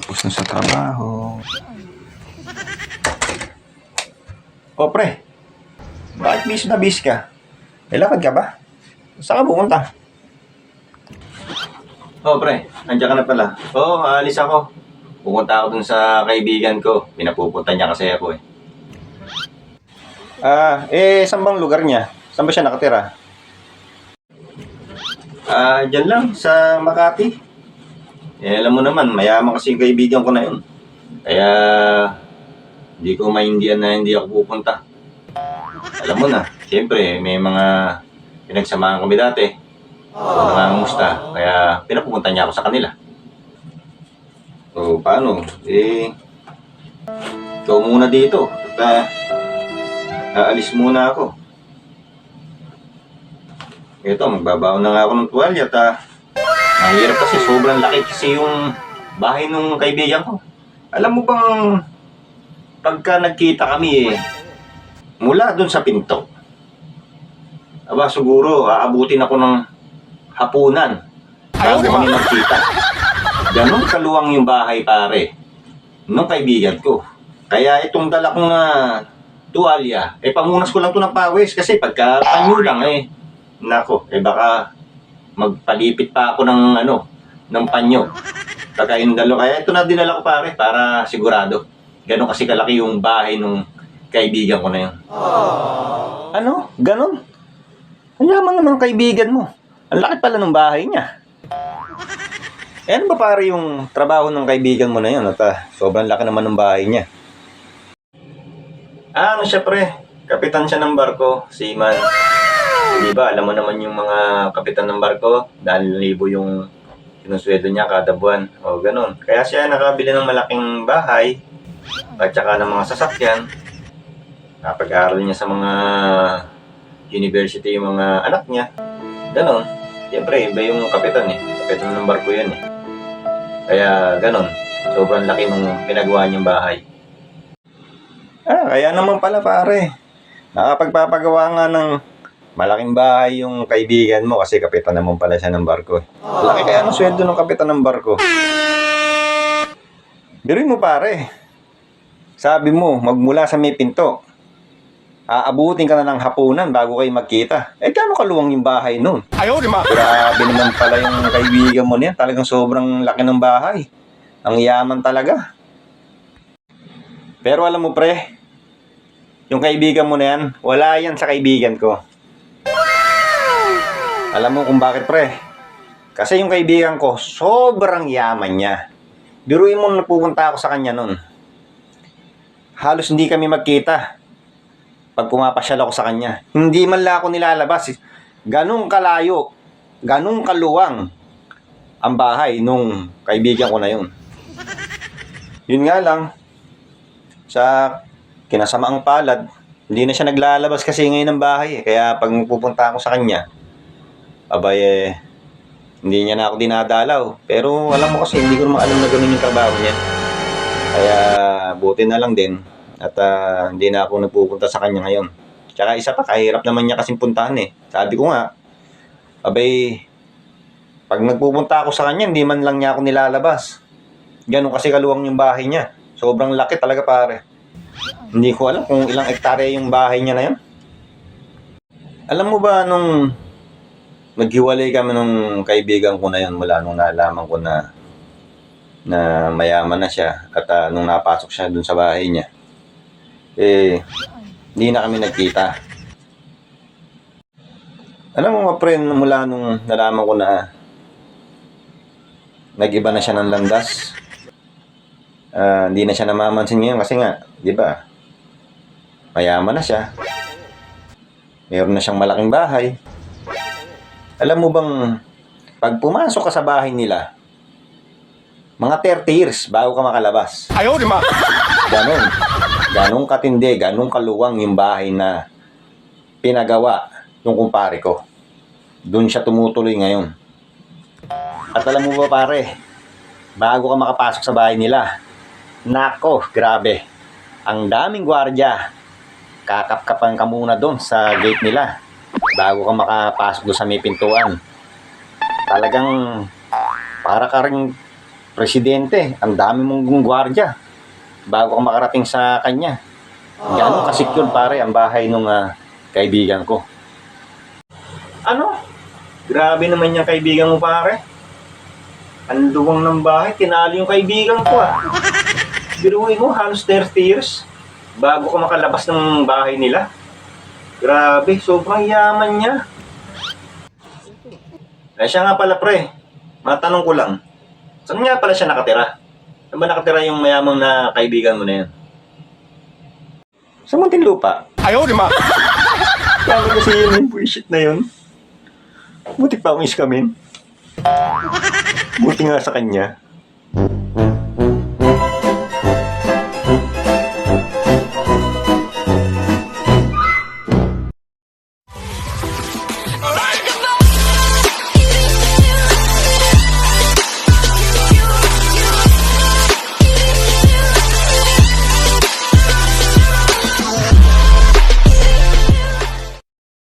Tapos na sa trabaho. O pre, bakit busy na busy ka? May lakad ka ba? Saan ka pupunta? Oh, pre, nandiyan ka na pala. Oo, aalis ako. Pupunta ako dun sa kaibigan ko. Pinapupunta niya kasi ako eh. Saan bang lugar niya? Saan ba siya nakatira? Dyan lang, sa Makati. Alam mo naman, mayaman kasi yung kaibigan ko na yun. Kaya, hindi ko maindihan na hindi ako pupunta. Alam mo na, siyempre, may mga pinagsamahan kami dati. So, nangangamusta. Kaya, pinapupunta niya ako sa kanila. So, paano? Ikaw muna dito. At, aalis muna ako. Ito, magbabaon na nga ako ng tuwalya at mahirap kasi sobrang laki kasi yung bahay nung kaibigan ko. Alam mo bang pagka nagkita kami mula dun sa pinto, siguro aabutin ako ng hapunan bago kami magkita. Ganon kaluwang yung bahay pare nung kaibigan ko. Kaya itong dala kong tuwalya, pamunas ko lang to ng pawis kasi pagka panyo lang nako, baka magpalipit pa ako ng panyo. Pagka yung dalawa, kaya ito na dinala ko pare para sigurado. Ganon kasi kalaki yung bahay nung kaibigan ko na yun. Ano? Ganon? Ang yaman naman ng kaibigan mo. Ang laki pala ng bahay niya. Ano ba pare yung trabaho ng kaibigan mo na yun? At sobrang laki naman ng bahay niya. Ano siya pre? Kapitan siya ng barko, seaman. Di ba, alam mo naman yung mga kapitan ng barko, 2,000 yung sinusweldo niya kada buwan. O ganun. Kaya siya nakabili ng malaking bahay at saka ng mga sasakyan. Napag-aaral niya sa mga university yung mga anak niya. Ganun. Siyempre, iba yung kapitan Kapitan ng barko yan Kaya ganun. Sobrang laki nung pinagawa niyang bahay. Kaya naman pala pare. Nakapagpapagawa nga ng malaking bahay yung kaibigan mo kasi kapitan naman pala siya ng barko. Laki kaya ng sweldo ng kapitan ng barko. Biruin mo pare. Sabi mo, magmula sa may pinto. Aabutin ka na ng hapunan bago kayo magkita. Gaano kaluwang yung bahay nun? Grabe naman pala yung kaibigan mo niya. Talagang sobrang laki ng bahay. Ang yaman talaga. Pero alam mo pre, yung kaibigan mo na yan, wala yan sa kaibigan ko. Alam mo kung bakit pre? Kasi yung kaibigan ko, sobrang yaman niya. Biruin mo napupunta ako sa kanya nun. Halos hindi kami magkita. Pag pumapasyal ako sa kanya, hindi man lang ako nilalabas. Ganong kalayo, ganong kaluwang ang bahay nung kaibigan ko na yun. Yun nga lang, sa kinasamaang palad, hindi na siya naglalabas kasi ngayon ng bahay. Kaya pag pupunta ako sa kanya, hindi niya na ako dinadalaw. Pero alam mo kasi, hindi ko naman alam na ganun yung trabaho niya. Kaya buti na lang din. At hindi na ako nagpupunta sa kanya ngayon. Tsaka isa pa, kahirap naman niya kasing puntahan Sabi ko nga, pag nagpupunta ako sa kanya, hindi man lang niya ako nilalabas. Ganun kasi kaluwang yung bahay niya. Sobrang laki talaga pare. Hindi ko alam kung ilang hektarya yung bahay niya na yun. Alam mo ba nung naghiwalay kami nung kaibigan ko na yun mula nung nalaman ko na mayaman na siya at nung napasok siya dun sa bahay niya, hindi na kami nagkita. Alam mo mga friend, mula nung nalaman ko na nag-iba na siya ng landas, hindi na siya namamansin ngayon kasi nga, di ba, mayaman na siya. Mayroon na siyang malaking bahay. Alam mo bang, pag pumasok ka sa bahay nila, mga 30 years bago ka makalabas. Ganon. Ganong katindi, ganong kaluwang yung bahay na pinagawa yung kumpare ko. Doon siya tumutuloy ngayon. At alam mo ba pare, bago ka makapasok sa bahay nila, nako, grabe. Ang daming gwardiya. Kakapkapan ka muna doon sa gate nila bago ka makapasok doon sa may pintuan. Talagang para ka rin presidente, ang dami mong gwardiya bago ka makarating sa kanya. Gano'n ka-secure pare ang bahay nung kaibigan ko. Ano? Grabe naman yung kaibigan mo, pare. Ang duwang ng bahay, tinalo yung kaibigan ko Biruin mo, halos 30 years bago ka makalabas ng bahay nila. Grabe, sobrang yaman niya. Siya nga pala, pre. Matanong ko lang. Saan nga pala siya nakatira? Saan ba nakatira yung mayamang na kaibigan mo na yan? Sa Muntinlupa. Ayaw, di ma! Kala kasi yun yung bullshit na yun. Buti pa akong iskamin. Buti nga sa kanya.